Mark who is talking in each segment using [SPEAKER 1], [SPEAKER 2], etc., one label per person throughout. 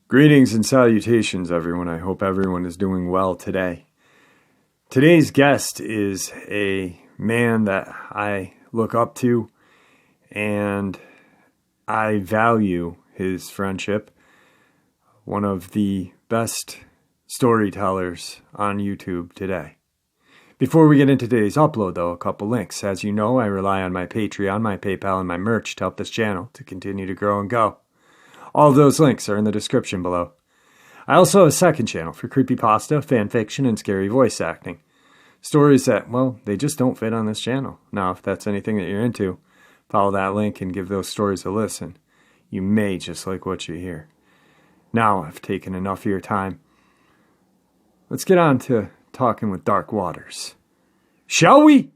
[SPEAKER 1] Greetings and salutations, everyone. I hope everyone is doing well today. Today's guest is a man that I look up to, and I value his friendship. One of the best storytellers on YouTube today. Before we get into today's upload, though, a couple links. As you know, I rely on my Patreon, my PayPal, and my merch to help this channel to continue to grow and go. All of those links are in the description below. I also have a second channel for creepypasta, fanfiction, and scary voice acting. Stories that, well, they just don't fit on this channel. Now, if that's anything that you're into, follow that link and give those stories a listen. You may just like what you hear. Now I've taken enough of your time. Let's get on to talking with Dark Waters. Shall we?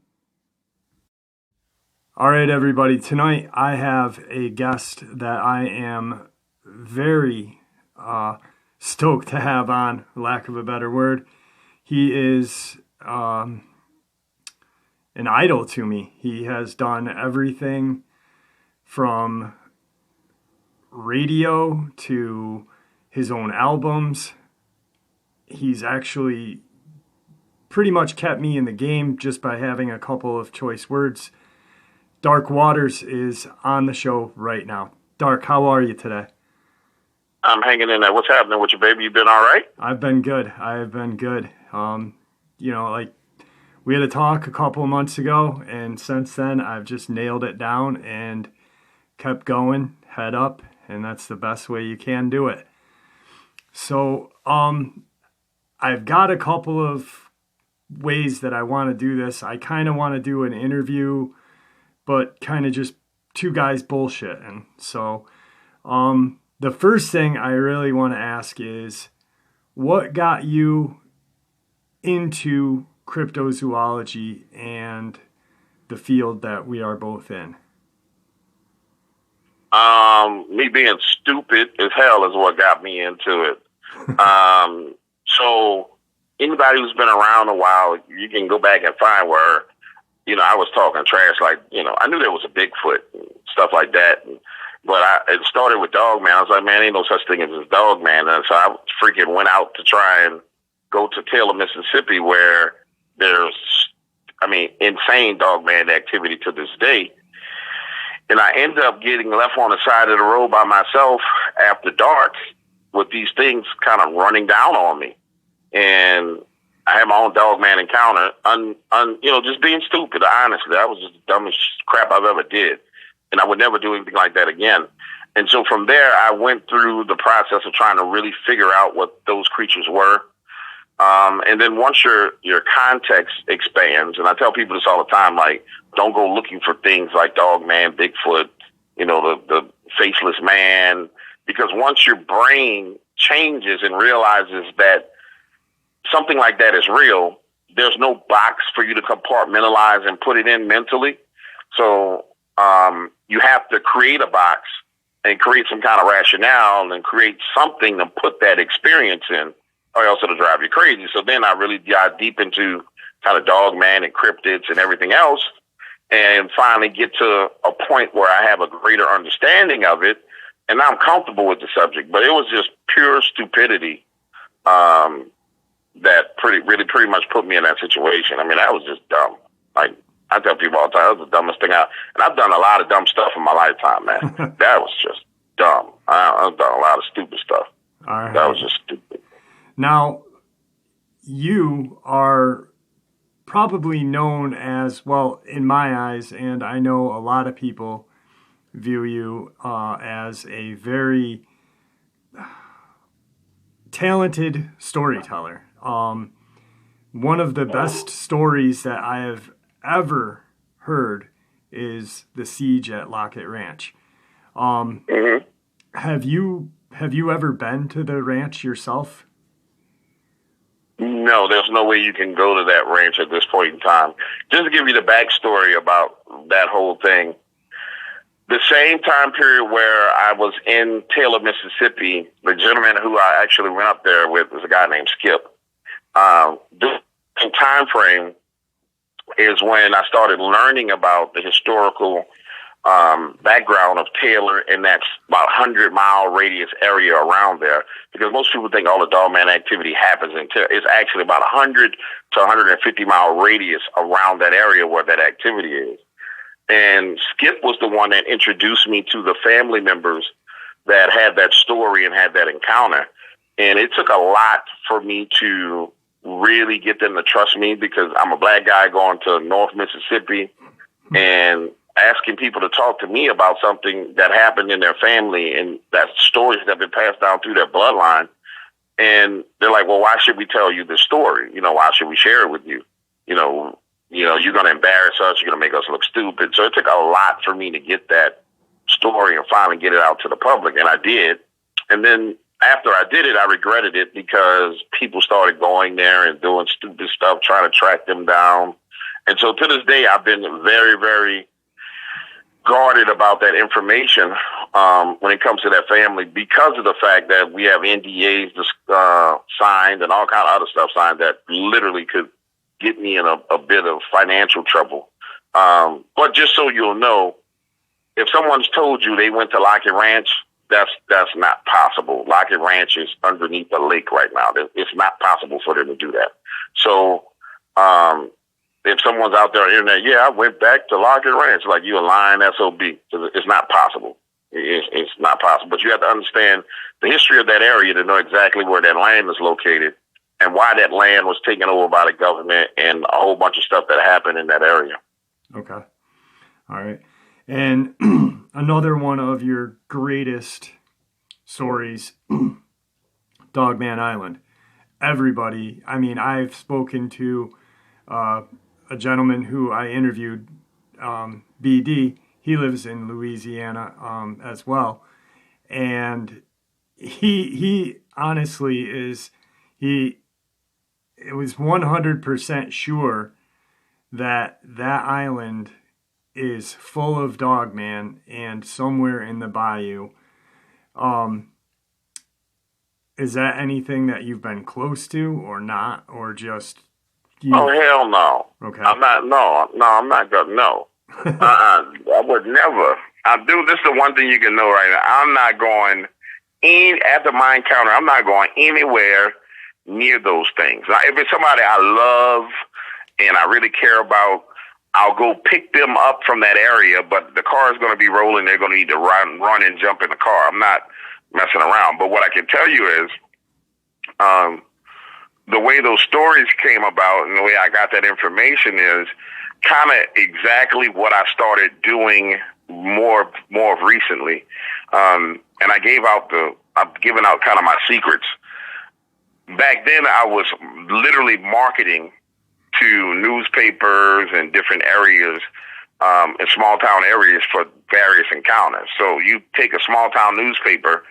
[SPEAKER 1] All right, everybody. Tonight I have a guest that I am very stoked to have on, for lack of a better word. He is an idol to me. He has done everything from radio to his own albums. He's actually pretty much kept me in the game just by having a couple of choice words. Dark Waters is on the show right now. Dark, how are you today?
[SPEAKER 2] I'm hanging in there. What's happening with you, baby? You been all right?
[SPEAKER 1] I've been good. I've been good. We had a talk a couple of months ago, and since then I've just nailed it down and kept going, head up, and that's the best way you can do it. So, I've got a couple of ways that I want to do this. I kind of want to do an interview, but kind of just two guys bullshitting. So, the first thing I really want to ask is, what got you into cryptozoology and the field that we are both in?
[SPEAKER 2] Me being stupid as hell is what got me into it. So anybody who's been around a while, you can go back and find where, I was talking trash, like, I knew there was a Bigfoot and stuff like that. But it started with Dogman. I was like, man, ain't no such thing as this Dogman. And so I freaking went out to try and go to Taylor, Mississippi, where there's, insane Dogman activity to this day. And I ended up getting left on the side of the road by myself after dark with these things kind of running down on me. And I had my own Dogman encounter, just being stupid. Honestly, that was just the dumbest crap I've ever did. And I would never do anything like that again. And so from there, I went through the process of trying to really figure out what those creatures were. And then once your context expands, and I tell people this all the time, like, don't go looking for things like Dogman, Bigfoot, the faceless man, because once your brain changes and realizes that something like that is real, there's no box for you to compartmentalize and put it in mentally. So you have to create a box and create some kind of rationale and create something to put that experience in, or else it'll drive you crazy. So then I really dive deep into kind of Dogman and cryptids and everything else, and finally get to a point where I have a greater understanding of it, and I'm comfortable with the subject. But it was just pure stupidity that pretty much put me in that situation. That was just dumb. Like, I tell people all the time, that was the dumbest thing and I've done a lot of dumb stuff in my lifetime, man. That was just dumb. I've done a lot of stupid stuff.
[SPEAKER 1] All right.
[SPEAKER 2] That was just stupid.
[SPEAKER 1] Now, you are probably known as, well, in my eyes, and I know a lot of people view you as a very talented storyteller. One of the best stories that I have ever heard is the siege at Locket Ranch. Have you ever been to the ranch yourself?
[SPEAKER 2] No, there's no way you can go to that ranch at this point in time. Just to give you the backstory about that whole thing, the same time period where I was in Taylor, Mississippi, the gentleman who I actually went up there with was a guy named Skip. The time frame, is when I started learning about the historical background of Taylor and that about 100-mile radius area around there, because most people think all the Dogman activity happens in Taylor. It's actually about 100 to 150-mile radius around that area where that activity is. And Skip was the one that introduced me to the family members that had that story and had that encounter. And it took a lot for me to really get them to trust me, because I'm a black guy going to North Mississippi and asking people to talk to me about something that happened in their family and that stories that have been passed down through their bloodline. And they're like, well, why should we tell you this story? Why should we share it with you? You're going to embarrass us. You're going to make us look stupid. So it took a lot for me to get that story and finally get it out to the public. And I did. And then after I did it, I regretted it, because people started going there and doing stupid stuff, trying to track them down. And so to this day, I've been very, very guarded about that information when it comes to that family, because of the fact that we have NDAs signed and all kind of other stuff signed that literally could get me in a bit of financial trouble. But just so you'll know, if someone's told you they went to Locket Ranch, that's not possible. Locket Ranch is underneath the lake right now. It's not possible for them to do that. So if someone's out there on the internet, yeah, I went back to Locket Ranch, like, you a lying SOB. It's not possible. It's not possible. But you have to understand the history of that area to know exactly where that land is located and why that land was taken over by the government and a whole bunch of stuff that happened in that area.
[SPEAKER 1] Okay. All right. And another one of your greatest stories, Dogman Island. Everybody, I've spoken to a gentleman who I interviewed, BD. He lives in Louisiana as well. And he honestly it was 100% sure that island is full of Dogman and somewhere in the bayou. Is that anything that you've been close to or not, or just you?
[SPEAKER 2] Oh, hell no.
[SPEAKER 1] Okay.
[SPEAKER 2] I'm not gonna, no. I would never. This is the one thing you can know right now. I'm not going after my encounter. I'm not going anywhere near those things. Now, if it's somebody I love and I really care about, I'll go pick them up from that area, but the car is going to be rolling. They're going to need to run and jump in the car. I'm not messing around. But what I can tell you is, the way those stories came about and the way I got that information is kind of exactly what I started doing more of recently. And I've given out kind of my secrets. Back then, I was literally marketing to newspapers and different areas, in small town areas for various encounters. So you take a small town newspaper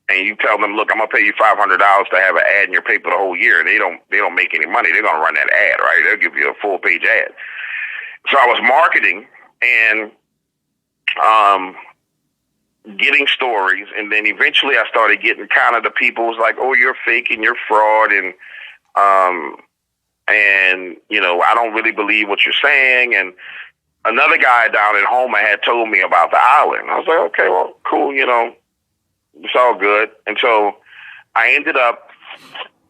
[SPEAKER 2] and you tell them, look, I'm gonna pay you $500 to have an ad in your paper the whole year. And they don't make any money. They're gonna run that ad, right? They'll give you a full page ad. So I was marketing and getting stories, and then eventually I started getting kind of the people was like, oh, you're fake and you're fraud, and I don't really believe what you're saying. And another guy down in Homer had told me about the island. I was like, okay, well, cool, it's all good. And so I ended up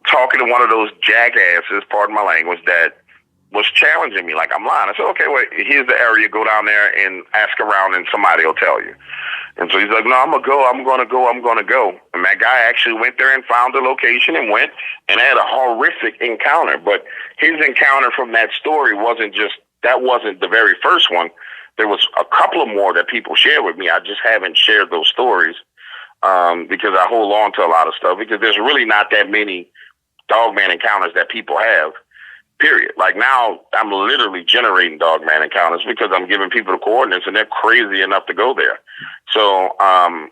[SPEAKER 2] talking to one of those jackasses, pardon my language, that was challenging me like I'm lying. I said, okay, well, here's the area. Go down there and ask around and somebody will tell you. And so he's like, no, I'm going to go. And that guy actually went there and found the location and went and had a horrific encounter. But his encounter from that story wasn't the very first one. There was a couple of more that people shared with me. I just haven't shared those stories because I hold on to a lot of stuff, because there's really not that many Dogman encounters that people have. Period. Like now, I'm literally generating Dogman encounters because I'm giving people the coordinates and they're crazy enough to go there. So I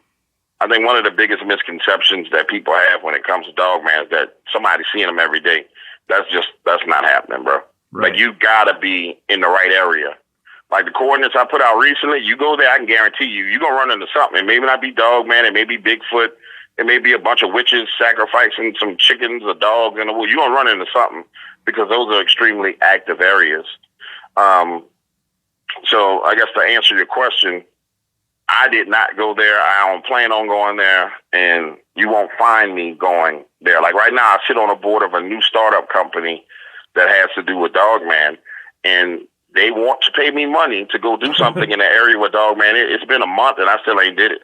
[SPEAKER 2] think one of the biggest misconceptions that people have when it comes to Dogman is that somebody's seeing them every day. That's not happening, bro. Right. Like you gotta be in the right area. Like the coordinates I put out recently, you go there, I can guarantee you're gonna run into something. It may not be Dogman, it may be Bigfoot, it may be a bunch of witches sacrificing some chickens or dogs in the woods. You're gonna run into something, because those are extremely active areas. So I guess to answer your question, I did not go there. I don't plan on going there, and you won't find me going there. Like right now, I sit on a board of a new startup company that has to do with Dogman, and they want to pay me money to go do something in the area with Dogman. It's been a month, and I still ain't did it.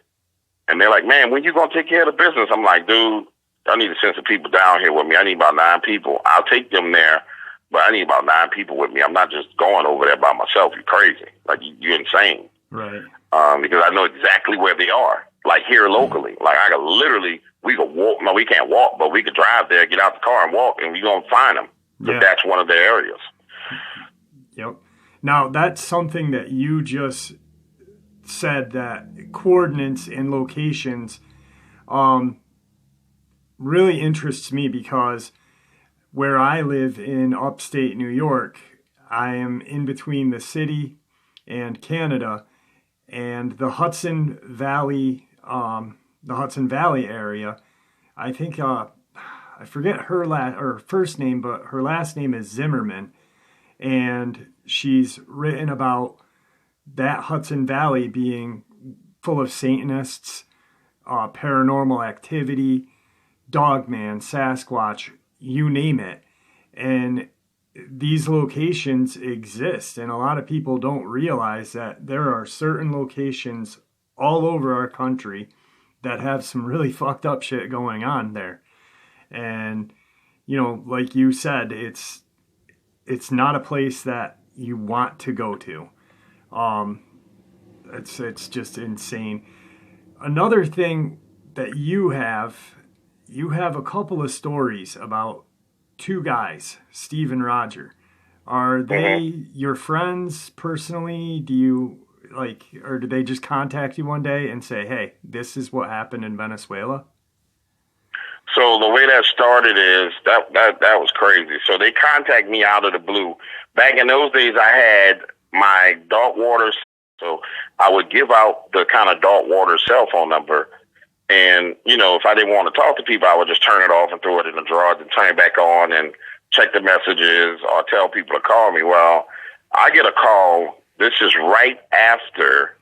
[SPEAKER 2] And they're like, man, when you going to take care of the business? I'm like, dude, I need to send some people down here with me. I need about 9 people. I'll take them there, but I need about 9 people with me. I'm not just going over there by myself. You're crazy. Like, you're insane.
[SPEAKER 1] Right.
[SPEAKER 2] Because I know exactly where they are, like here locally. Like I could literally, we could walk. No, we can't walk, but we could drive there, get out the car and walk, and we're going to find them. Yeah. If that's one of their areas.
[SPEAKER 1] Yep. Now, that's something that you just said, that coordinates and locations really interests me, because where I live in upstate New York, I am in between the city and Canada, and the Hudson Valley area. I think I forget her first name, but her last name is Zimmerman, and she's written about that Hudson Valley being full of Satanists, paranormal activity, Dogman, Sasquatch, you name it. And these locations exist, and a lot of people don't realize that there are certain locations all over our country that have some really fucked up shit going on there. And, you know, like you said, it's not a place that you want to go to. It's just insane. Another thing that you have a couple of stories about 2 guys, Steve and Roger. Are they your friends personally? Do you or did they just contact you one day and say, hey, this is what happened in Venezuela?
[SPEAKER 2] So the way that started is that was crazy. So they contact me out of the blue. Back in those days, I had my Darkwater, so I would give out the kind of Darkwater cell phone number. And, you know, if I didn't want to talk to people, I would just turn it off and throw it in the drawer and turn it back on and check the messages or tell people to call me. Well, I get a call. This is right after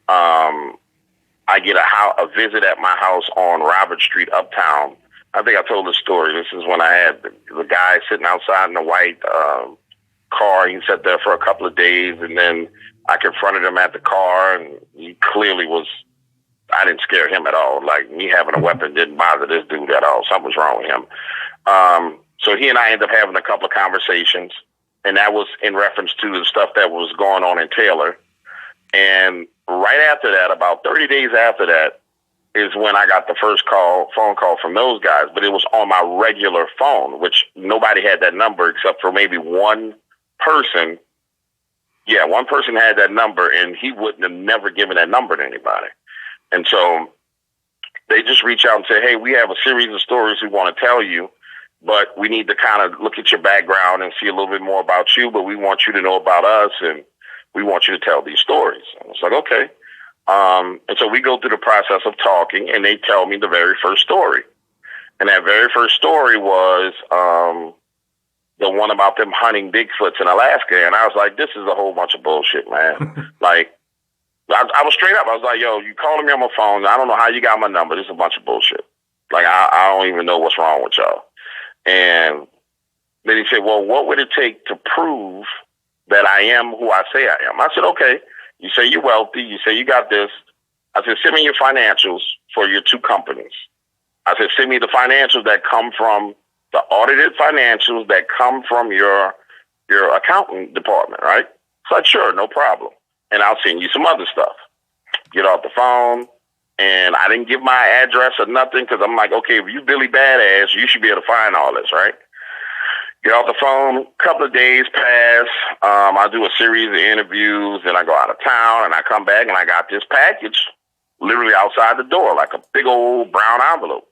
[SPEAKER 2] I get a visit at my house on Robert Street, Uptown. I think I told the story. This is when I had the guy sitting outside in the white car. He sat there for a couple of days, and then I confronted him at the car, and he clearly was... I didn't scare him at all. Like, me having a weapon didn't bother this dude at all. Something was wrong with him. So he and I ended up having a couple of conversations, and that was in reference to the stuff that was going on in Taylor. And right after that, about 30 days after that, is when I got the first phone call from those guys. But it was on my regular phone, which nobody had that number except for maybe one person. Yeah, one person had that number, and he wouldn't have never given that number to anybody. And so they just reach out and say, hey, we have a series of stories we want to tell you, but we need to kind of look at your background and see a little bit more about you, but we want you to know about us, and we want you to tell these stories. And it's like, okay. And so we go through the process of talking, and they tell me the very first story. And that very first story was the one about them hunting Bigfoots in Alaska. And I was like, this is a whole bunch of bullshit, man. Like, I was straight up. I was like, yo, you calling me on my phone. I don't know how you got my number. This is a bunch of bullshit. Like, I don't even know what's wrong with y'all. And then he said, well, what would it take to prove that I am who I say I am? I said, okay, you say you're wealthy. You say you got this. I said, send me your financials for your 2 companies. I said, send me the financials that come from the audited financials that come from your accounting department, right? It's like, sure, no problem. And I'll send you some other stuff. Get off the phone. And I didn't give my address or nothing, because I'm like, okay, if you Billy Badass, you should be able to find all this, right? Get off the phone. A couple of days pass. I do a series of interviews, and I go out of town, and I come back, and I got this package literally outside the door, like a big old brown envelope.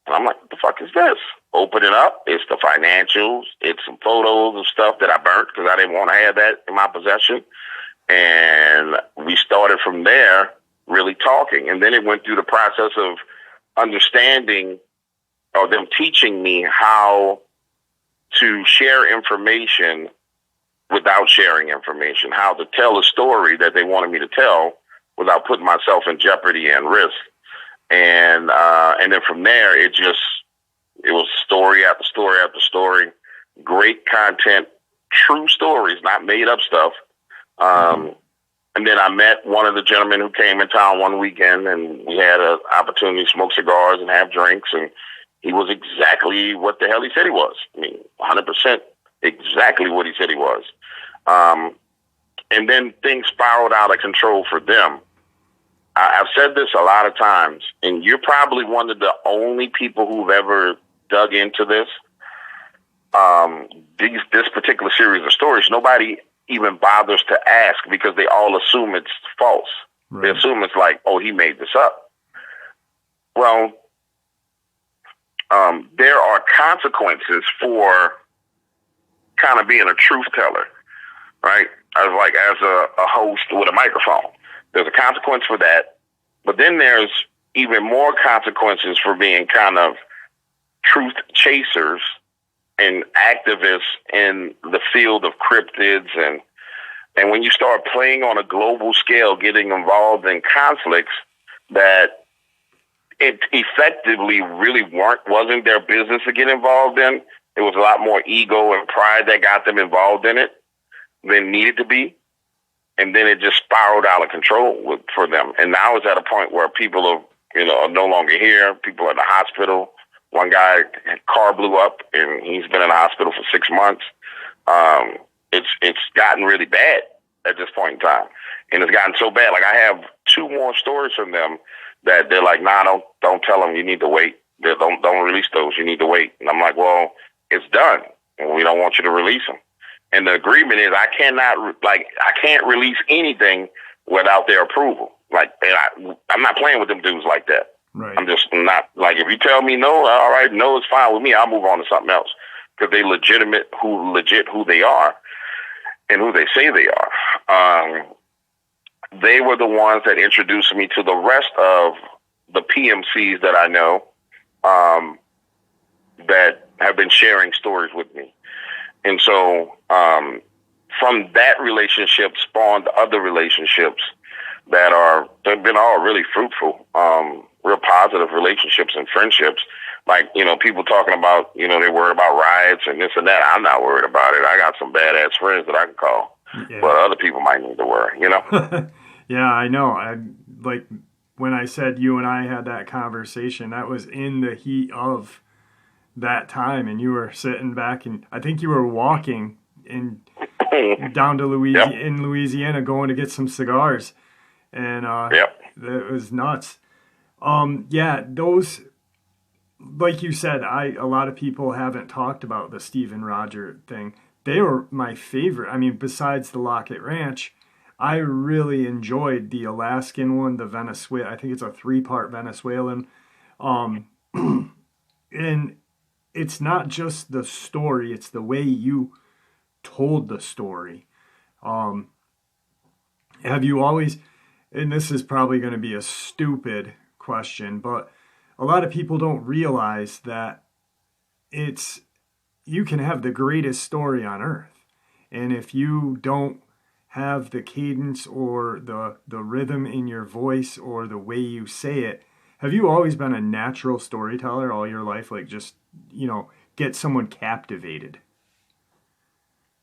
[SPEAKER 2] And I'm like, what the fuck is this? Open it up. It's the financials. It's some photos of stuff that I burnt because I didn't want to have that in my possession. And we started from there really talking. And then it went through the process of understanding, or them teaching me how to share information without sharing information, how to tell a story that they wanted me to tell without putting myself in jeopardy and risk. And then from there, it was story after story after story, great content, true stories, not made up stuff. And then I met one of the gentlemen who came in town one weekend, and we had an opportunity to smoke cigars and have drinks, and he was exactly what the hell he said he was. I mean, 100% exactly what he said he was. And then things spiraled out of control for them. I've said this a lot of times, and you're probably one of the only people who've ever dug into this. This particular series of stories, nobody even bothers to ask because they all assume it's false. Right. They assume it's like, oh, he made this up. Well, there are consequences for kind of being a truth teller, right? As a host with a microphone. There's a consequence for that, but then there's even more consequences for being kind of truth chasers and activists in the field of cryptids. And when you start playing on a global scale, getting involved in conflicts that it effectively really wasn't their business to get involved in. It was a lot more ego and pride that got them involved in it than needed to be. And then it just spiraled out of control for them. And now it's at a point where people are no longer here. People are in the hospital. One guy, his car blew up, and he's been in the hospital for 6 months. It's gotten really bad at this point in time, and it's gotten so bad. Like, I have 2 more stories from them that they're like, "Nah, don't tell them. You need to wait. Don't release those. You need to wait." And I'm like, "Well, it's done, and we don't want you to release them." And the agreement is I can't release anything without their approval. I'm not playing with them dudes like that.
[SPEAKER 1] Right.
[SPEAKER 2] I'm just not, like, if you tell me no, all right, no, it's fine with me. I'll move on to something else because they legit who they are and who they say they are. They were the ones that introduced me to the rest of the PMCs that I know that have been sharing stories with me. And so from that relationship spawned other relationships they've been all really fruitful, real positive relationships and friendships. Like, people talking about, they worry about riots and this and that. I'm not worried about it. I got some badass friends that I can call, but other people might need to worry,
[SPEAKER 1] Yeah, I know. When I said you and I had that conversation, that was in the heat of that time, and you were sitting back, and I think you were walking down to Louisiana, going to get some cigars, and it was nuts. Those, like you said, a lot of people haven't talked about the Stephen Roger thing. They were my favorite. I mean, besides the Locket Ranch, I really enjoyed the Alaskan one, the Venezuela. I think it's a 3-part Venezuelan, and it's not just the story, it's the way you told the story. Have you always, and this is probably going to be a stupid question, but a lot of people don't realize that you can have the greatest story on earth, and if you don't have the cadence or the rhythm in your voice or the way you say it, have you always been a natural storyteller all your life? Like, just, get someone captivated?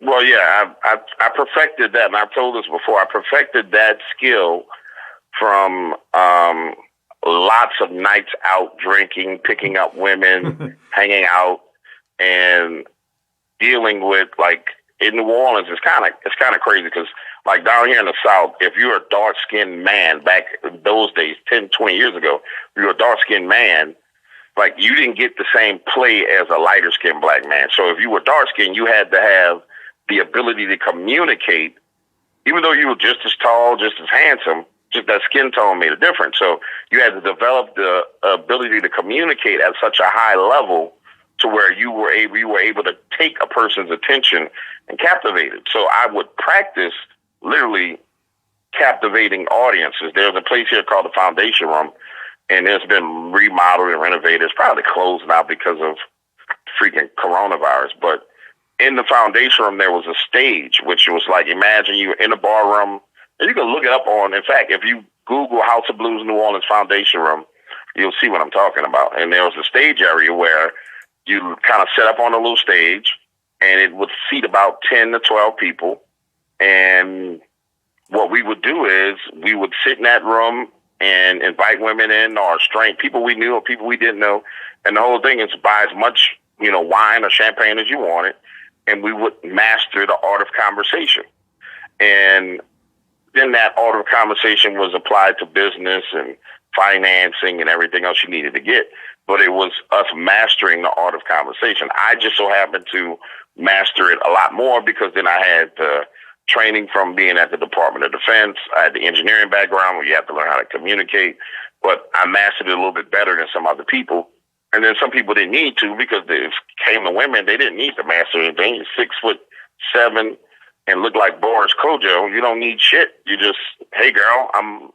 [SPEAKER 2] Well, yeah, I perfected that, and I've told this before. I perfected that skill from lots of nights out drinking, picking up women, hanging out, and dealing with, like, in New Orleans, it's kind of crazy because, like, down here in the South, if you're a dark-skinned man back in those days, 10, 20 years ago, if you're a dark-skinned man, like, you didn't get the same play as a lighter-skinned black man. So if you were dark-skinned, you had to have the ability to communicate, even though you were just as tall, just as handsome, just that skin tone made a difference. So you had to develop the ability to communicate at such a high level to where you were able to take a person's attention and captivate it. So I would practice literally captivating audiences. There's a place here called the Foundation Room, and it's been remodeled and renovated. It's probably closed now because of freaking coronavirus, but in the foundation room, there was a stage, which was like, imagine you're in a bar room, and you can look it up on, in fact, if you Google House of Blues New Orleans Foundation Room, you'll see what I'm talking about. And there was a stage area where you kind of set up on a little stage, and it would seat about 10 to 12 people. And what we would do is we would sit in that room and invite women in, or strange people we knew or people we didn't know. And the whole thing is buy as much, wine or champagne as you wanted, and we would master the art of conversation. And then that art of conversation was applied to business and financing and everything else you needed to get. But it was us mastering the art of conversation. I just so happened to master it a lot more because then I had the training from being at the Department of Defense. I had the engineering background where you have to learn how to communicate. But I mastered it a little bit better than some other people. And then some people didn't need to because they came to women. They didn't need to master anything. 6'7" and look like Boris Kojo. You don't need shit. You just, hey girl,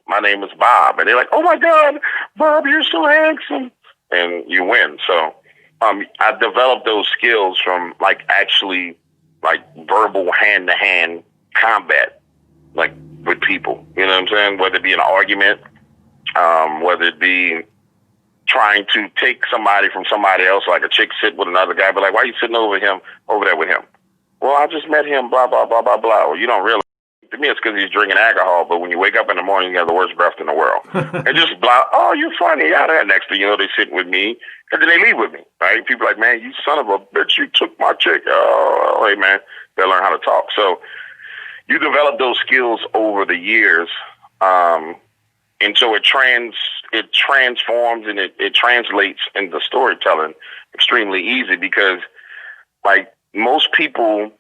[SPEAKER 2] my name is Bob. And they're like, oh my God, Bob, you're so handsome. And you win. So I developed those skills from actually verbal hand-to-hand combat, with people. You know what I'm saying? Whether it be an argument, whether it be trying to take somebody from somebody else, like a chick sit with another guy, but why are you sitting over there with him? Well, I just met him, blah, blah, blah, blah, blah. Well, you don't realize. To me, it's because he's drinking alcohol, but when you wake up in the morning, you have the worst breath in the world. And just blah, oh, you're funny. Yeah, that next thing you know, they sit with me, and then they leave with me, right? People are like, man, you son of a bitch, you took my chick. Oh, hey, man, they learn how to talk. So you develop those skills over the years, and so it transforms and it translates into storytelling extremely easy because, most people,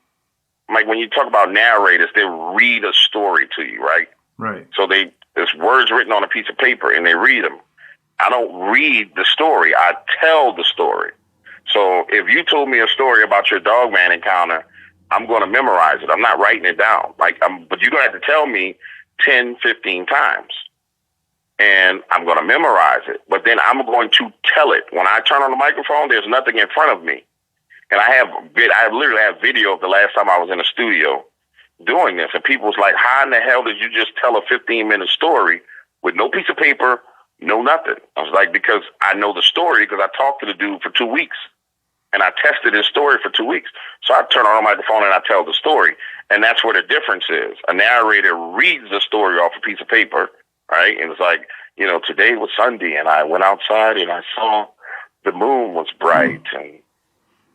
[SPEAKER 2] when you talk about narrators, they read a story to you, right?
[SPEAKER 1] Right.
[SPEAKER 2] So there's words written on a piece of paper, and they read them. I don't read the story. I tell the story. So if you told me a story about your Dogman encounter, I'm going to memorize it. I'm not writing it down. But you're going to have to tell me 10, 15 times. And I'm going to memorize it. But then I'm going to tell it. When I turn on the microphone, there's nothing in front of me. And I literally have video of the last time I was in a studio doing this. And people was like, how in the hell did you just tell a 15-minute story with no piece of paper, no nothing? I was like, because I know the story because I talked to the dude for 2 weeks. And I tested his story for 2 weeks. So I turn on the microphone and I tell the story. And that's where the difference is. A narrator reads the story off a piece of paper, right? And it's like, today was Sunday and I went outside and I saw the moon was bright and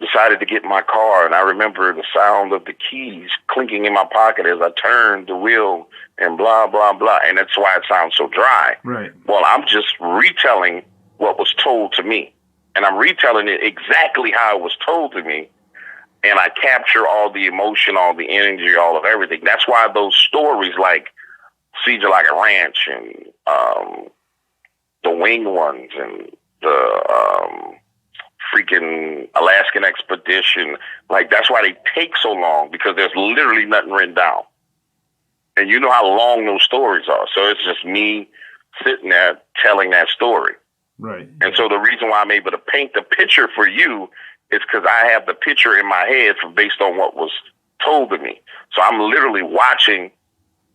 [SPEAKER 2] decided to get in my car, and I remember the sound of the keys clinking in my pocket as I turned the wheel and blah, blah, blah. And that's why it sounds so dry.
[SPEAKER 1] Right.
[SPEAKER 2] Well, I'm just retelling what was told to me, and I'm retelling it exactly how it was told to me, and I capture all the emotion, all the energy, all of everything. That's why those stories like Siege of Locket Ranch and the Winged Ones and the freaking Alaskan Expedition, that's why they take so long, because there's literally nothing written down. And you know how long those stories are. So it's just me sitting there telling that story.
[SPEAKER 1] Right.
[SPEAKER 2] And so the reason why I'm able to paint the picture for you is because I have the picture in my head based on what was told to me. So I'm literally watching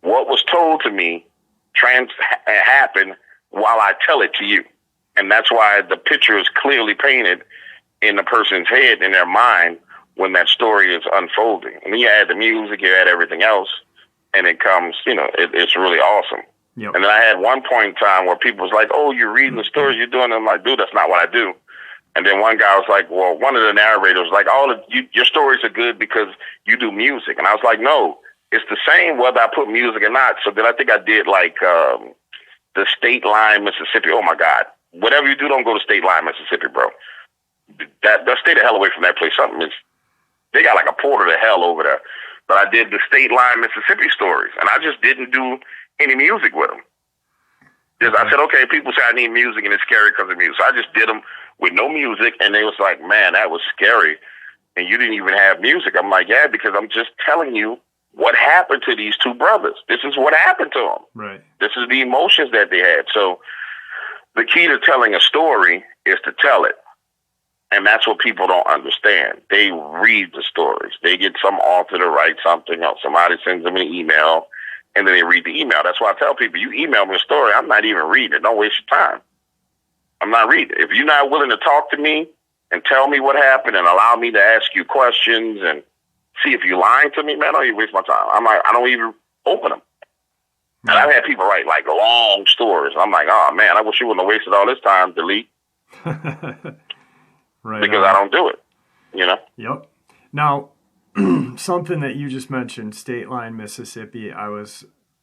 [SPEAKER 2] what was told to me happen while I tell it to you. And that's why the picture is clearly painted in the person's head, in their mind, when that story is unfolding. And then you add the music, you add everything else, and it comes, it's really awesome.
[SPEAKER 1] Yep.
[SPEAKER 2] And then I had one point in time where people was like, oh, you're reading the stories you're doing. And I'm like, dude, that's not what I do. And then one guy was like, well, one of the narrators was like, your stories are good because you do music. And I was like, no, it's the same whether I put music or not. So then I think I did the State Line, Mississippi. Oh my God. Whatever you do, don't go to State Line, Mississippi, bro. That stay the hell away from that place. They got like a portal to hell over there. But I did the State Line, Mississippi stories, and I just didn't do any music with them. I said, okay, people say I need music and it's scary because of music. So I just did them with no music, and they was like, man, that was scary. And you didn't even have music. I'm like, yeah, because I'm just telling you what happened to these two brothers. This is what happened to them.
[SPEAKER 1] Right.
[SPEAKER 2] This is the emotions that they had. So the key to telling a story is to tell it. And that's what people don't understand. They read the stories. They get some author to write something, or somebody sends them an email, and then they read the email. That's why I tell people, you email me a story, I'm not even reading it. Don't waste your time. I'm not reading it. If you're not willing to talk to me and tell me what happened and allow me to ask you questions and see if you're lying to me, man, don't even waste my time. I'm like, I don't even open them. And I've had people write like long stories. I'm like, oh man, I wish you wouldn't have wasted all this time. Delete.
[SPEAKER 1] Right.
[SPEAKER 2] Because I don't do it, you know?
[SPEAKER 1] Yep. Now, something that you just mentioned, State Line, Mississippi,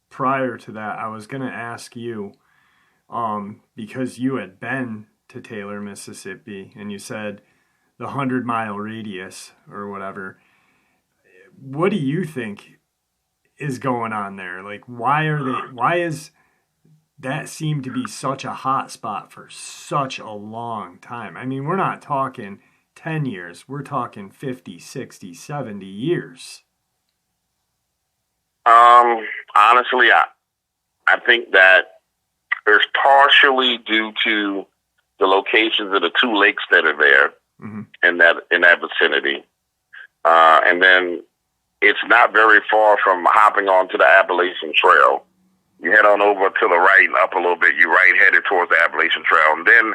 [SPEAKER 1] prior to that, I was going to ask you, because you had been to Taylor, Mississippi, and you said the 100-mile radius or whatever. What do you think is going on there? Like, why is that seem to be such a hot spot for such a long time? I mean, we're not talking 10 years. We're talking 50, 60, 70 years.
[SPEAKER 2] Honestly, I think that it's partially due to the locations of the two lakes that are there in that vicinity. And then it's not very far from hopping onto the Appalachian Trail. You head on over to the right and up a little bit, you're right headed towards the Appalachian Trail. And then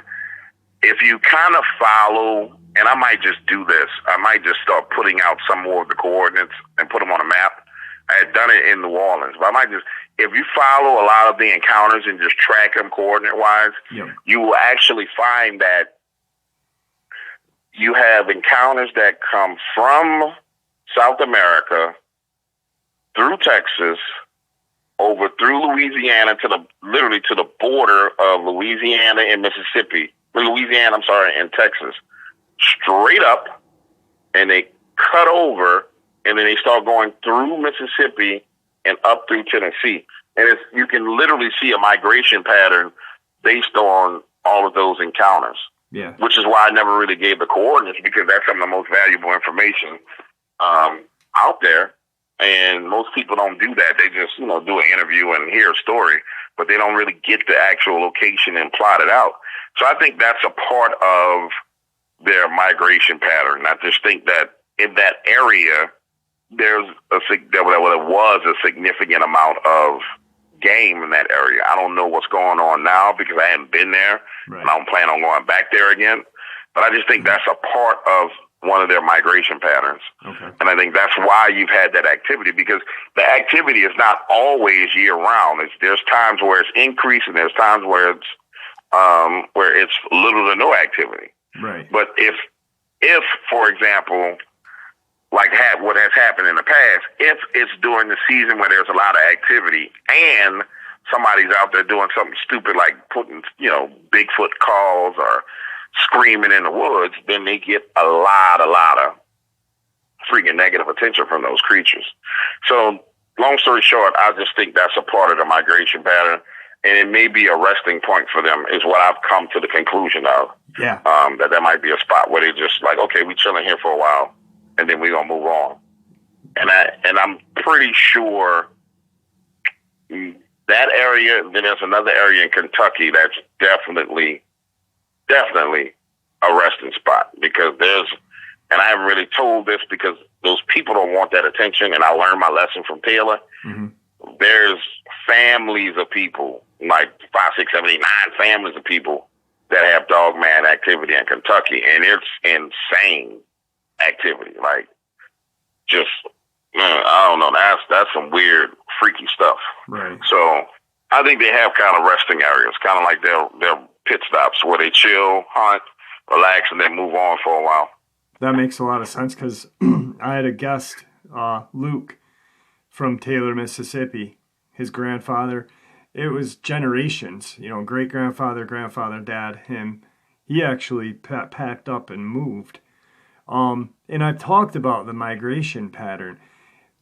[SPEAKER 2] if you kind of follow, and I might just do this, I might just start putting out some more of the coordinates and put them on a map. I had done it in New Orleans, but I might just, if you follow a lot of the encounters and just track them coordinate-wise, you will actually find that you have encounters that come from South America through Texas, over through Louisiana literally to the border of Louisiana and Mississippi, and Texas, straight up, and they cut over, and then they start going through Mississippi and up through Tennessee. And you can literally see a migration pattern based on all of those encounters. Yeah. Which is why I never really gave the coordinates, because that's some of the most valuable information out there. And most people don't do that. They just, do an interview and hear a story, but they don't really get the actual location and plot it out. So I think that's a part of their migration pattern. I just think that in that area, there was a significant amount of game in that area. I don't know what's going on now because I haven't been there, right, and I don't plan on going back there again. But I just think that's a part of one of their migration patterns. Okay. And I think that's why you've had that activity, because the activity is not always year round. There's times where it's increased and there's times where it's little to no activity. Right. But if for example, like what has happened in the past, if it's during the season where there's a lot of activity and somebody's out there doing something stupid like putting, Bigfoot calls or screaming in the woods, then they get a lot of freaking negative attention from those creatures. So long story short, I just think that's a part of the migration pattern, and it may be a resting point for them is what I've come to the conclusion of. Yeah. That might be a spot where they're just like, okay, we chilling here for a while, and then we're going to move on. And I'm pretty sure that area, then there's another area in Kentucky that's definitely a resting spot, because and I haven't really told this because those people don't want that attention, and I learned my lesson from Taylor. Mm-hmm. There's families of people, like 5, 6, 7, 8, 9 families of people that have Dogman activity in Kentucky, and it's insane activity. Like, just, I don't know, that's some weird, freaky stuff. Right. So I think they have kind of resting areas, kind of like their pit stops where they chill, hunt, relax, and then move on for a while.
[SPEAKER 1] That makes a lot of sense, because I had a guest, Luke, from Taylor, Mississippi. His grandfather, it was generations, great-grandfather, grandfather, dad, him. He actually packed up and moved. And I've talked about the migration pattern.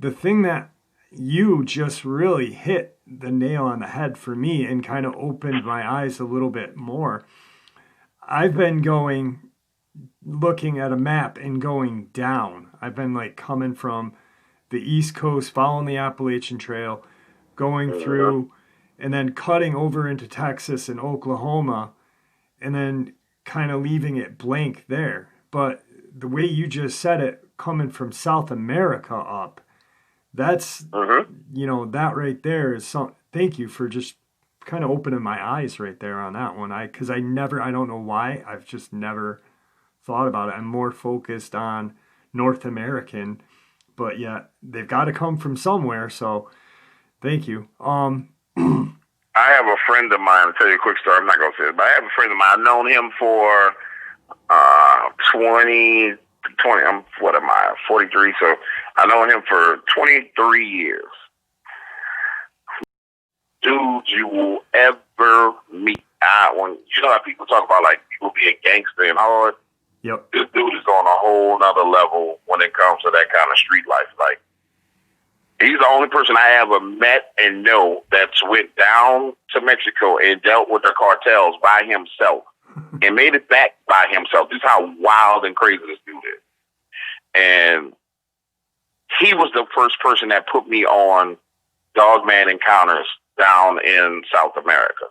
[SPEAKER 1] The thing that you just really hit the nail on the head for me and kind of opened my eyes a little bit more. I've been looking at a map and going down. I've been coming from the East Coast, following the Appalachian Trail, going through, and then cutting over into Texas and Oklahoma, and then kind of leaving it blank there. But the way you just said it, coming from South America up, that's, that right there is some, thank you for just kind of opening my eyes right there on that one. Because I don't know why, I've just never thought about it. I'm more focused on North American, but yeah, they've got to come from somewhere. So thank you.
[SPEAKER 2] I have a friend of mine, I'll tell you a quick story. I'm not going to say it, but I have a friend of mine. I've known him for 20, what am I, 43, so I've known him for 23 years. Dude, you will ever meet. When you know how people talk about like people being gangster and hard.
[SPEAKER 1] Yep.
[SPEAKER 2] This dude is on a whole nother level when it comes to that kind of street life. Like, he's the only person I ever met and know that's went down to Mexico and dealt with the cartels by himself and made it back by himself. This is how wild and crazy this dude is. And he was the first person that put me on Dogman encounters down in South America,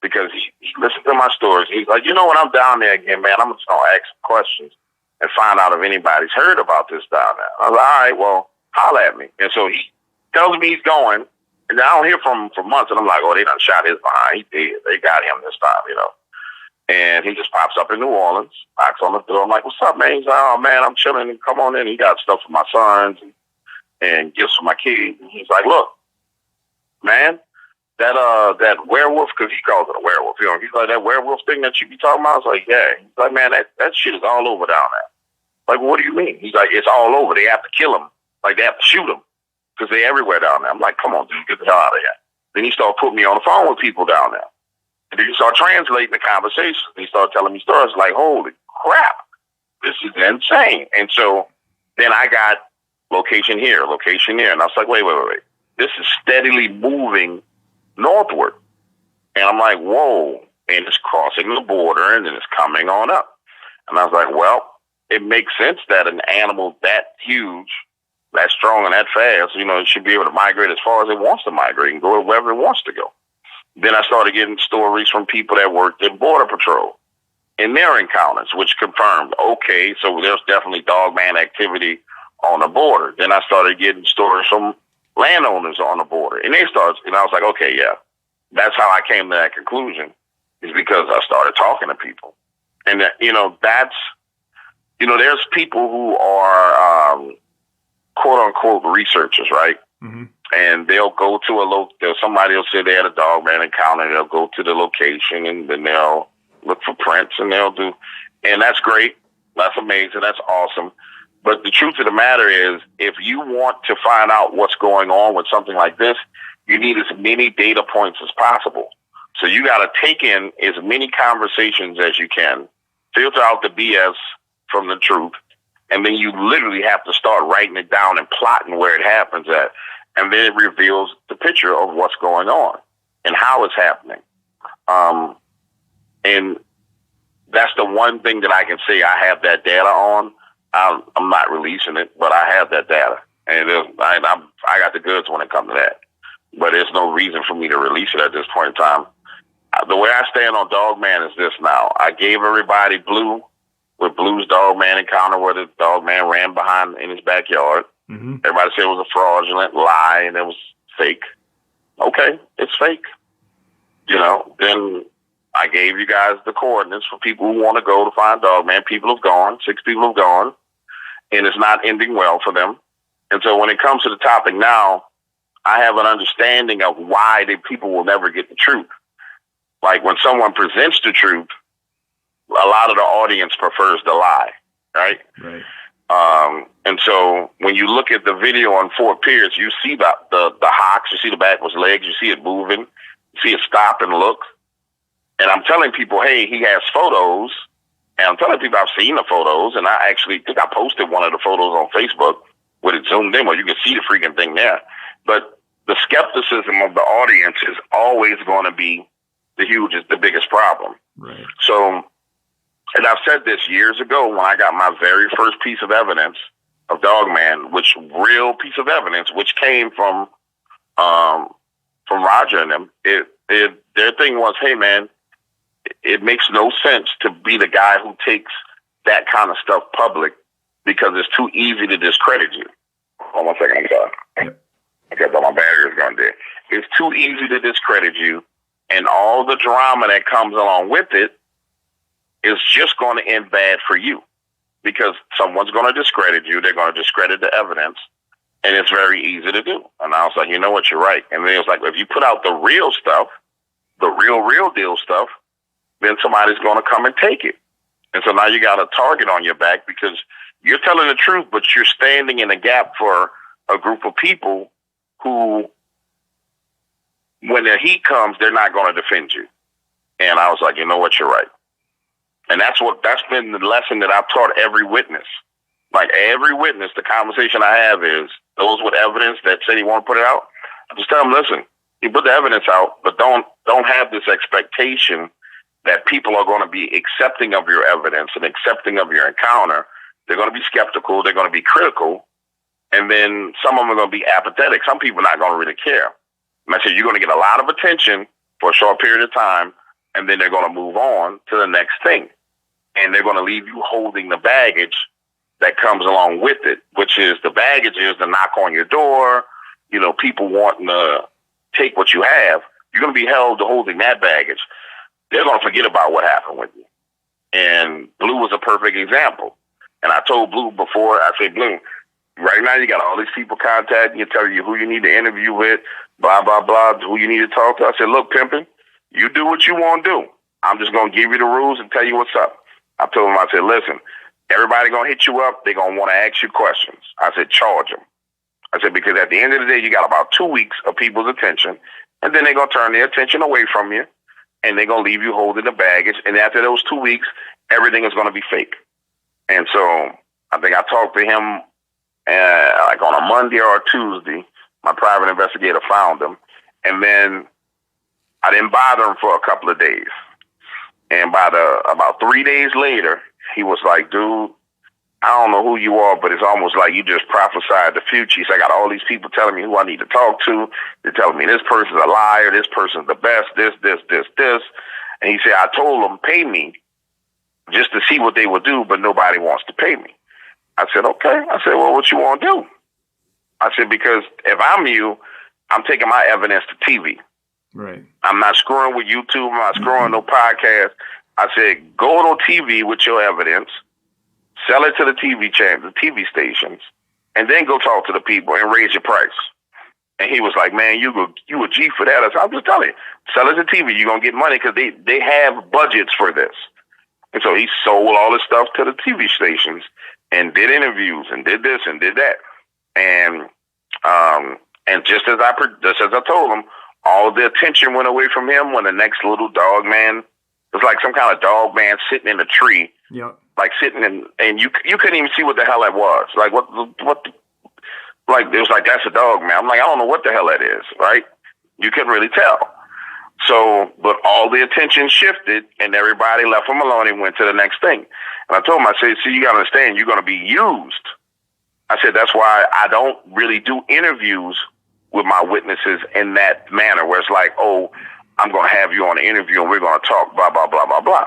[SPEAKER 2] because he listened to my stories. He's like, when I'm down there again, man, I'm just going to ask some questions and find out if anybody's heard about this down there. I was like, all right, well, holler at me. And so he tells me he's going, and I don't hear from him for months, and I'm like, oh, they done shot his behind. He did. They got him this time, And he just pops up in New Orleans, knocks on the door. I'm like, what's up, man? He's like, oh, man, I'm chilling. Come on in. He got stuff for my sons and gifts for my kids. And he's like, look, man, that werewolf, because he calls it a werewolf. He's like, that werewolf thing that you be talking about? I was like, yeah. He's like, man, that shit is all over down there. Like, what do you mean? He's like, it's all over. They have to kill him. Like, they have to shoot him because they're everywhere down there. I'm like, come on, dude, get the hell out of here. Then he started putting me on the phone with people down there. And then he started translating the conversation. He started telling me stories like, holy crap, this is insane. And so then I got location here. And I was like, wait. This is steadily moving northward. And I'm like, whoa. And it's crossing the border and then it's coming on up. And I was like, well, it makes sense that an animal that huge, that strong and that fast, it should be able to migrate as far as it wants to migrate and go wherever it wants to go. Then I started getting stories from people that worked in Border Patrol in their encounters, which confirmed, okay, so there's definitely Dogman activity on the border. Then I started getting stories from landowners on the border. And I was like, okay, yeah, that's how I came to that conclusion, is because I started talking to people. And, there's people who are, quote unquote, researchers, right? Mm-hmm. And they'll go to somebody will say they had a Dogman encounter, they'll go to the location and then they'll look for prints and and that's great. That's amazing. That's awesome. But the truth of the matter is, if you want to find out what's going on with something like this, you need as many data points as possible. So you got to take in as many conversations as you can, filter out the BS from the truth, and then you literally have to start writing it down and plotting where it happens at. And then it reveals the picture of what's going on and how it's happening. And that's the one thing that I can say I have that data on. I'm not releasing it, but I have that data. And I got the goods when it comes to that. But there's no reason for me to release it at this point in time. The way I stand on Dogman is this now. I gave everybody Blue with Blue's Dogman encounter where the Dogman ran behind in his backyard. Mm-hmm. Everybody said it was a fraudulent lie and it was fake. Okay, it's fake. Then I gave you guys the coordinates for people who want to go to find Dogman. People have gone. 6 people have gone. And it's not ending well for them. And so when it comes to the topic now, I have an understanding of why people will never get the truth. Like when someone presents the truth, a lot of the audience prefers the lie, right?
[SPEAKER 1] Right.
[SPEAKER 2] And so when you look at the video on Fort Pierce, you see the hocks, you see the backwards legs, you see it moving, you see it stop and look. And I'm telling people, hey, he has photos. And I'm telling people I've seen the photos, and I actually think I posted one of the photos on Facebook with it zoomed in where you can see the freaking thing there. But the skepticism of the audience is always going to be the biggest problem.
[SPEAKER 1] Right.
[SPEAKER 2] So, and I've said this years ago when I got my very first piece of evidence of Dogman, real piece of evidence, which came from Roger and them. Their thing was, hey man, it makes no sense to be the guy who takes that kind of stuff public because it's too easy to discredit you. Hold on 1 second, I'm sorry.
[SPEAKER 1] Yep.
[SPEAKER 2] I thought my battery was going dead. It's too easy to discredit you, and all the drama that comes along with it is just going to end bad for you because someone's going to discredit you. They're going to discredit the evidence, and it's very easy to do. And I was like, you know what, you're right. And then it was like, if you put out the real stuff, the real deal stuff, then somebody's going to come and take it. And so now you got a target on your back because you're telling the truth, but you're standing in a gap for a group of people who, when the heat comes, they're not going to defend you. And I was like, you know what, you're right. And that's been the lesson that I've taught every witness. Like every witness, the conversation I have is those with evidence that say you want to put it out. I just tell them, listen, you put the evidence out, but don't have this expectation that people are going to be accepting of your evidence and accepting of your encounter. They're going to be skeptical. They're going to be critical. And then some of them are going to be apathetic. Some people are not going to really care. And I said, you're going to get a lot of attention for a short period of time, and then they're going to move on to the next thing. And they're going to leave you holding the baggage that comes along with it, which is the baggage is the knock on your door, people wanting to take what you have. You're going to be held to holding that baggage. They're going to forget about what happened with you. And Blue was a perfect example. And I told Blue before, I said, Blue, right now you got all these people contacting you, telling you who you need to interview with, blah, blah, blah, who you need to talk to. I said, look, pimpin', you do what you want to do. I'm just going to give you the rules and tell you what's up. I told him, I said, listen, everybody going to hit you up. They're going to want to ask you questions. I said, charge them. I said, because at the end of the day, you got about 2 weeks of people's attention, and then they're going to turn their attention away from you, and they're going to leave you holding the baggage. And after those 2 weeks, everything is going to be fake. And so I think I talked to him like on a Monday or a Tuesday. My private investigator found him. And then I didn't bother him for a couple of days. And about 3 days later, he was like, dude, I don't know who you are, but it's almost like you just prophesied the future. He said, I got all these people telling me who I need to talk to. They're telling me this person's a liar, this person's the best, this. And he said, I told them, pay me just to see what they will do, but nobody wants to pay me. I said, okay. I said, well, what you want to do? I said, because if I'm you, I'm taking my evidence to TV.
[SPEAKER 1] Right.
[SPEAKER 2] I'm not screwing with YouTube. I'm not screwing no podcast. I said, go on TV with your evidence, sell it to the TV channel, the TV stations, and then go talk to the people and raise your price. And he was like, man, you a G for that. I said, I'm just telling you, sell it to TV. You're going to get money because they have budgets for this. And so he sold all this stuff to the TV stations and did interviews and did this and did that. And just as I told him, all the attention went away from him when the next little dog man, it was like some kind of dog man sitting in a tree.
[SPEAKER 1] Yep.
[SPEAKER 2] Like sitting in, and you couldn't even see what the hell that was. Like like it was like, that's a dog man. I'm like, I don't know what the hell that is, right? You couldn't really tell. So, but all the attention shifted and everybody left him alone and went to the next thing. And I told him, I said, see, you gotta understand, you're gonna be used. I said, that's why I don't really do interviews with my witnesses in that manner where it's like, oh, I'm gonna have you on an interview and we're gonna talk blah, blah, blah, blah, blah.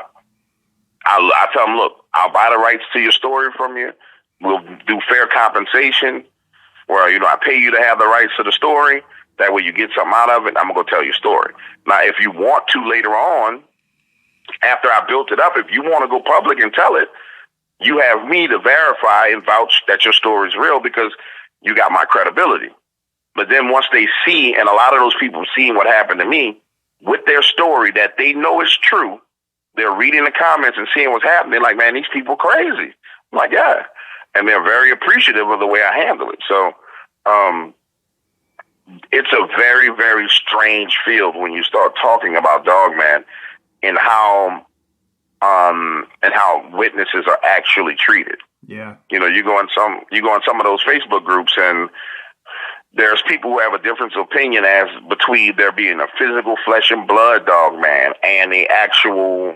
[SPEAKER 2] I tell them, look, I'll buy the rights to your story from you. We'll do fair compensation where, I pay you to have the rights to the story. That way you get something out of it. I'm going to go tell your story. Now, if you want to later on, after I built it up, if you want to go public and tell it, you have me to verify and vouch that your story is real because you got my credibility. But then once they see, and a lot of those people seeing what happened to me with their story that they know is true, they're reading the comments and seeing what's happening. They're like, man, these people crazy. I'm like, yeah. And they're very appreciative of the way I handle it. So it's a very, very strange field when you start talking about Dogman and how witnesses are actually treated.
[SPEAKER 1] Yeah.
[SPEAKER 2] You go in some of those Facebook groups and there's people who have a difference of opinion as between there being a physical flesh and blood Dogman and the actual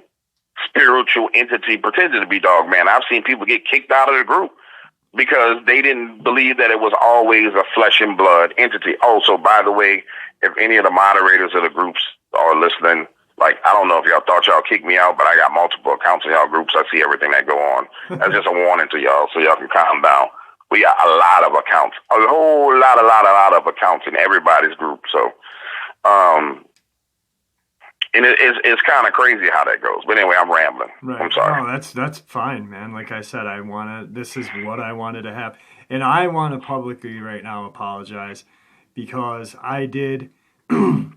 [SPEAKER 2] spiritual entity pretending to be Dogman. I've seen people get kicked out of the group because they didn't believe that it was always a flesh and blood entity. Also, by the way, if any of the moderators of the groups are listening, Like, I don't know if y'all thought y'all kicked me out, but I got multiple accounts in y'all groups. I see everything that go on. That's just a warning to y'all, so y'all can calm down. We got a lot of accounts, a whole lot of accounts in everybody's group. So, and it's kind of crazy how that goes. But anyway, I'm rambling.
[SPEAKER 1] Right.
[SPEAKER 2] I'm sorry.
[SPEAKER 1] No, that's fine, man. Like I said, this is what I wanted to have. And I want to publicly right now apologize because I did, you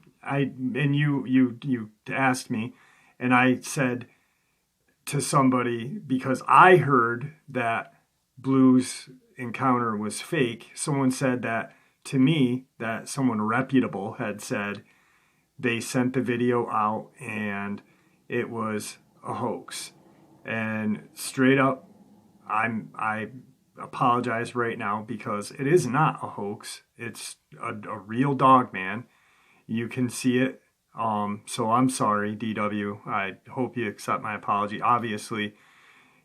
[SPEAKER 1] asked me, and I said to somebody, because I heard that Blue's encounter was fake, someone said that to me, that someone reputable had said they sent the video out and it was a hoax. And straight up, I apologize right now because it is not a hoax. It's a real Dogman. You can see it. So I'm sorry, DW. I hope you accept my apology. Obviously,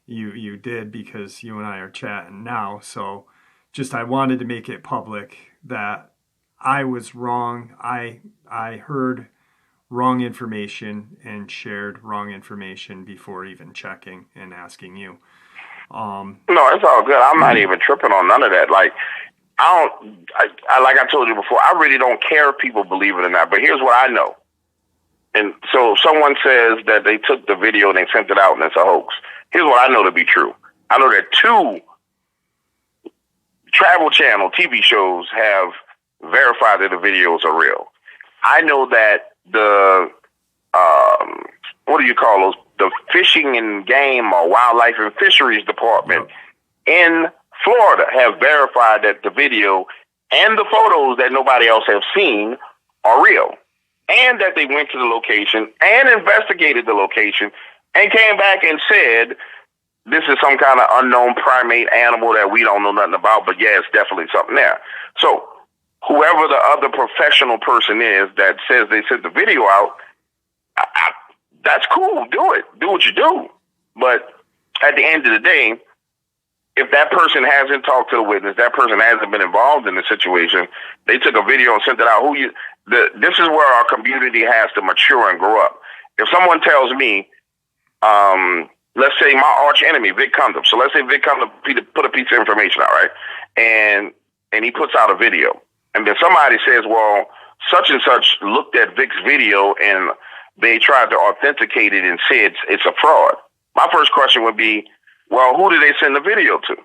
[SPEAKER 1] you did because you and I are chatting now. So just I wanted to make it public that I was wrong. I heard wrong information and shared wrong information before even checking and asking you.
[SPEAKER 2] No, it's all good. I'm not even tripping on none of that. Like, like I told you before, I really don't care if people believe it or not, but here's what I know. And so if someone says that they took the video and they sent it out and it's a hoax, here's what I know to be true. I know that 2 Travel Channel TV shows have verified that the videos are real. I know that the, what do you call those? The Fishing and Game or Wildlife and Fisheries Department in Florida have verified that the video and the photos that nobody else has seen are real. And that they went to the location and investigated the location and came back and said, this is some kind of unknown primate animal that we don't know nothing about, but yeah, it's definitely something there. So whoever the other professional person is that says they sent the video out, that's cool. Do it. Do what you do. But at the end of the day, if that person hasn't talked to the witness, that person hasn't been involved in the situation, they took a video and sent it out. This is where our community has to mature and grow up. If someone tells me, let's say my arch enemy, Vic Cundum. So let's say Vic Cundum put a piece of information out, right? And he puts out a video. And then somebody says, well, such and such looked at Vic's video and they tried to authenticate it and said it's a fraud. My first question would be, well, who did they send the video to?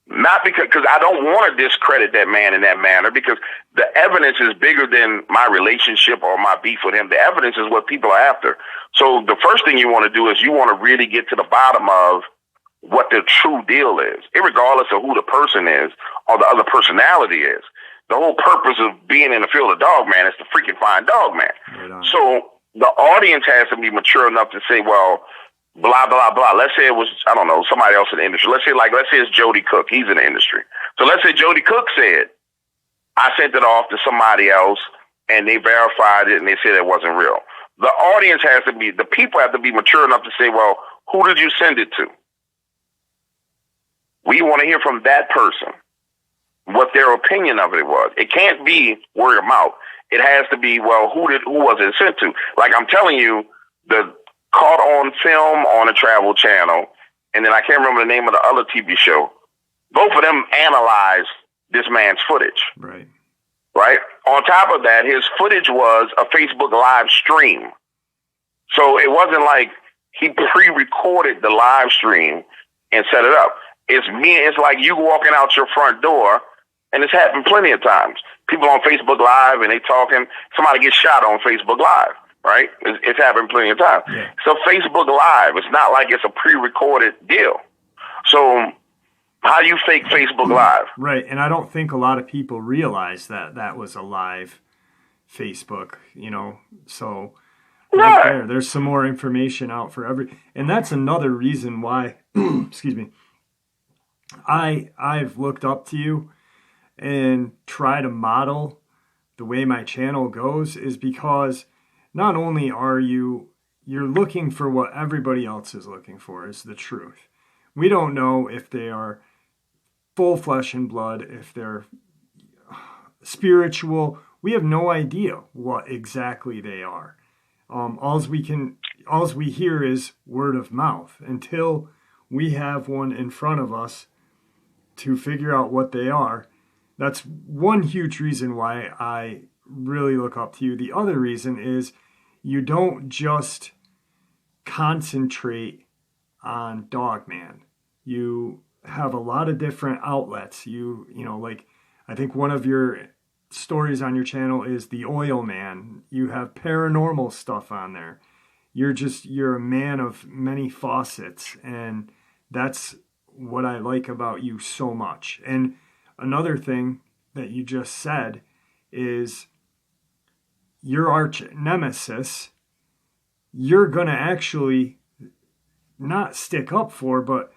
[SPEAKER 2] Not because I don't want to discredit that man in that manner, because the evidence is bigger than my relationship or my beef with him. The evidence is what people are after. So the first thing you want to do is you want to really get to the bottom of what the true deal is, irregardless of who the person is or the other personality is. The whole purpose of being in the field of Dogman is to freaking find Dogman. Right. So the audience has to be mature enough to say, well, blah, blah, blah. Let's say it was, I don't know, somebody else in the industry. Let's say it's Jody Cook. He's in the industry. So let's say Jody Cook said, I sent it off to somebody else and they verified it and they said it wasn't real. The audience the people have to be mature enough to say, well, who did you send it to? We want to hear from that person what their opinion of it was. It can't be word of mouth. It has to be, well, who was it sent to? Like I'm telling you, the caught on film on a Travel Channel, and then I can't remember the name of the other TV show. Both of them analyzed this man's footage.
[SPEAKER 1] Right.
[SPEAKER 2] Right? On top of that, his footage was a Facebook live stream. So it wasn't like he pre-recorded the live stream and set it up. It's like you walking out your front door, and it's happened plenty of times. People on Facebook Live and they talking, somebody gets shot on Facebook Live. Right? It's happened plenty of times. Yeah. So Facebook Live, it's not like it's a pre-recorded deal. So how do you fake Facebook Live?
[SPEAKER 1] Right, and I don't think a lot of people realize that was a live Facebook, so right there's some more information out for and that's another reason why, excuse me, I've looked up to you and try to model the way my channel goes is because not only are you're looking for what everybody else is looking for, is the truth. We don't know if they are full flesh and blood, if they're spiritual. We have no idea what exactly they are. Alls we hear is word of mouth until we have one in front of us to figure out what they are. That's one huge reason why I really look up to you. The other reason is you don't just concentrate on Dogman. You have a lot of different outlets. You know, like I think one of your stories on your channel is the Oil Man. You have paranormal stuff on there. You're a man of many faucets, and that's what I like about you so much. And another thing that you just said is your arch nemesis, you're going to actually not stick up for, but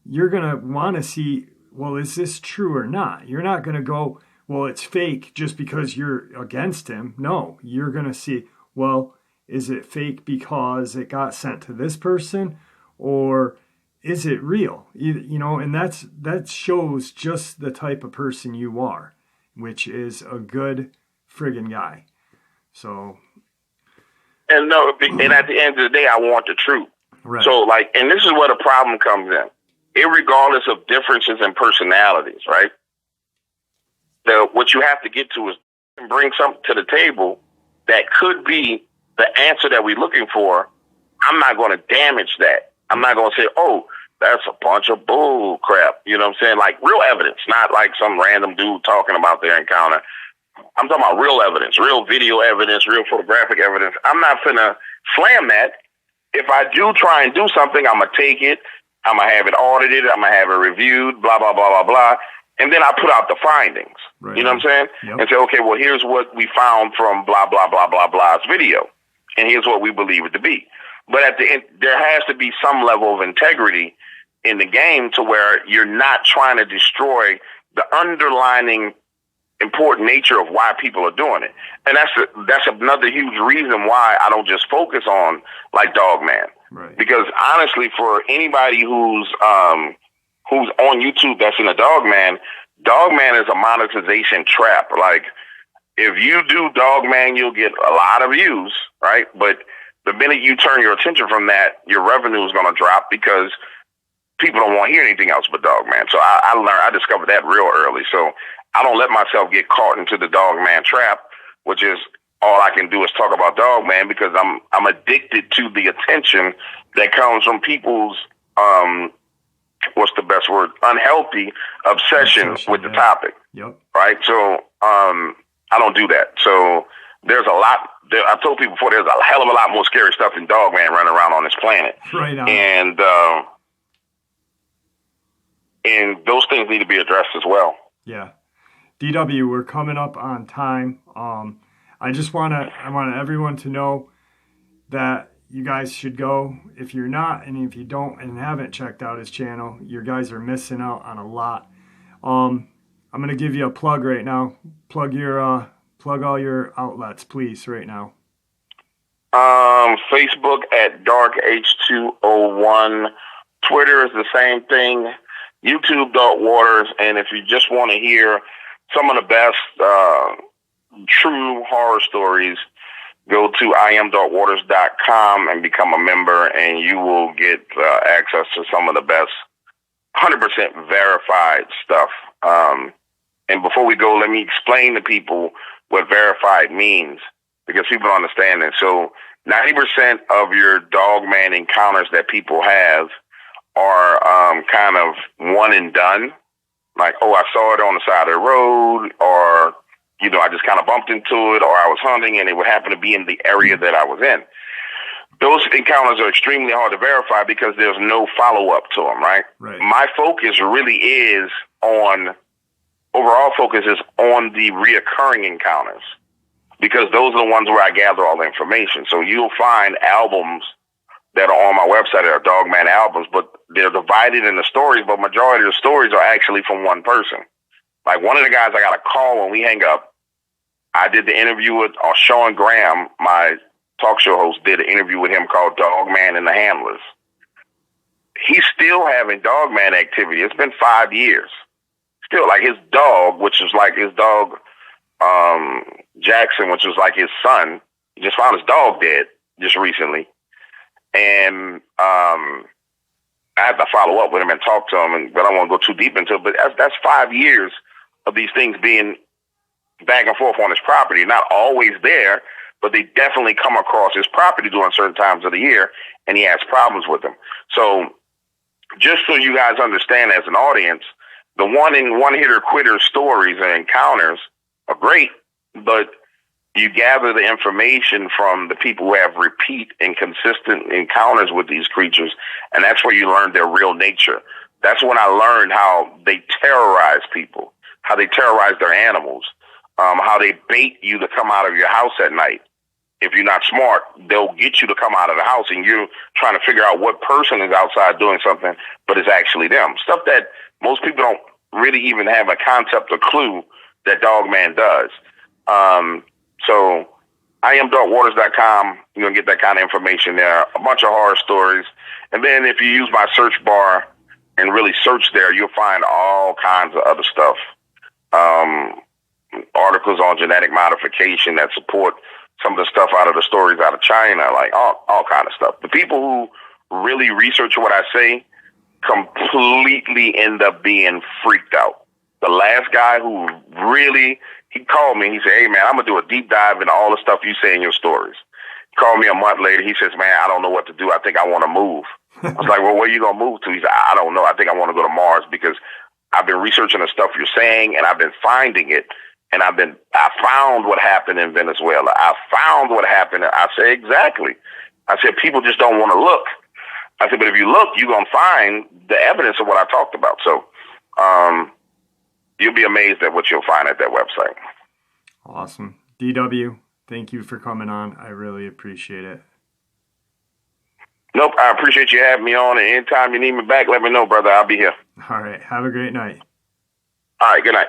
[SPEAKER 1] you're going to want to see, well, is this true or not? You're not going to go, well, it's fake just because you're against him. No, you're going to see, well, is it fake because it got sent to this person, or is it real? You know, and that shows just the type of person you are, which is a good friggin' guy. So,
[SPEAKER 2] and at the end of the day, I want the truth.
[SPEAKER 1] Right.
[SPEAKER 2] So, like, and this is where the problem comes in. Irregardless of differences in personalities, right? What you have to get to is bring something to the table that could be the answer that we're looking for. I'm not going to damage that. I'm not going to say, oh, that's a bunch of bull crap. You know what I'm saying? Like real evidence, not like some random dude talking about their encounter. I'm talking about real evidence, real video evidence, real photographic evidence. I'm not finna slam that. If I do try and do something, I'm going to take it. I'm going to have it audited. I'm going to have it reviewed, blah, blah, blah, blah, blah. And then I put out the findings. Right. You know what I'm saying?
[SPEAKER 1] Yep.
[SPEAKER 2] And say, okay, well, here's what we found from blah, blah, blah, blah, blah's video. And here's what we believe it to be. But at the end, there has to be some level of integrity in the game to where you're not trying to destroy the underlining important nature of why people are doing it. And that's another huge reason why I don't just focus on like Dogman.
[SPEAKER 1] Right.
[SPEAKER 2] Because honestly, for anybody who's on YouTube that's in a Dogman is a monetization trap. Like if you do Dogman, you'll get a lot of views, right? But the minute you turn your attention from that, your revenue is going to drop because people don't want to hear anything else but Dogman. So I discovered that real early. So I don't let myself get caught into the Dogman trap, which is all I can do is talk about Dogman because I'm addicted to the attention that comes from people's what's the best word? Unhealthy obsession with the topic.
[SPEAKER 1] Yep.
[SPEAKER 2] Right. So I don't do that. So there's a lot. I told people before, there's a hell of a lot more scary stuff than Dogman running around on this planet.
[SPEAKER 1] Right on.
[SPEAKER 2] And those things need to be addressed as well.
[SPEAKER 1] Yeah. DW, we're coming up on time. I want everyone to know that you guys should go. If you're not, and if you don't and haven't checked out his channel, you guys are missing out on a lot. I'm going to give you a plug right now. Plug all your outlets, please, right now.
[SPEAKER 2] Facebook at DarkH201. Twitter is the same thing. YouTube.waters. And if you just want to hear some of the best true horror stories, go to iam.waters.com and become a member, and you will get access to some of the best 100% verified stuff. And before we go, let me explain to people what verified means, because people don't understand it. So 90% of your Dogman encounters that people have are kind of one and done. Like, oh, I saw it on the side of the road, or, you know, I just kind of bumped into it, or I was hunting and it would happen to be in the area that I was in. Those encounters are extremely hard to verify because there's no follow-up to them, right?
[SPEAKER 1] Right.
[SPEAKER 2] My focus really is overall focus is on the reoccurring encounters, because those are the ones where I gather all the information. So you'll find albums that are on my website that are Dogman albums, but they're divided into stories, but majority of the stories are actually from one person. Like one of the guys I got a call when we hang up, I did the interview with Sean Graham, my talk show host, did an interview with him called Dogman and the Handlers. He's still having Dogman activity. It's been 5 years. Still, like his dog, which is like his dog, Jackson, which was like his son, he just found his dog dead. just recently, and I have to follow up with him and talk to him, but I don't want to go too deep into it. But that's 5 years of these things being back and forth on his property, not always there, but they definitely come across his property during certain times of the year, and he has problems with them. So just so you guys understand as an audience, the one-hitter quitter stories and encounters are great, but you gather the information from the people who have repeat and consistent encounters with these creatures, and that's where you learn their real nature. That's when I learned how they terrorize people, how they terrorize their animals, how they bait you to come out of your house at night. If you're not smart, they'll get you to come out of the house, and you're trying to figure out what person is outside doing something, but it's actually them. Stuff that most people don't really even have a concept or clue that Dogman does. So IamDarkWaters.com, you're going to get that kind of information there, a bunch of horror stories. And then if you use my search bar and really search there, you'll find all kinds of other stuff. Articles on genetic modification that support some of the stuff out of the stories out of China, like all kind of stuff. The people who really research what I say completely end up being freaked out. The last guy who really, he called me, he said, "Hey man, I'm going to do a deep dive into all the stuff you say in your stories." He called me a month later. He says, "Man, I don't know what to do. I think I want to move." I was like, "Well, where are you going to move to?" He said, "I don't know. I think I want to go to Mars because I've been researching the stuff you're saying and I've been finding it. And I found what happened in Venezuela. I found what happened." I said, "Exactly." I said, "People just don't want to look." I said, "But if you look, you're going to find the evidence of what I talked about." So, you'll be amazed at what you'll find at that website.
[SPEAKER 1] Awesome. DW, thank you for coming on. I really appreciate it.
[SPEAKER 2] Nope. I appreciate you having me on. And anytime you need me back, let me know, brother. I'll be here.
[SPEAKER 1] All right. Have a great night.
[SPEAKER 2] All right. Good night.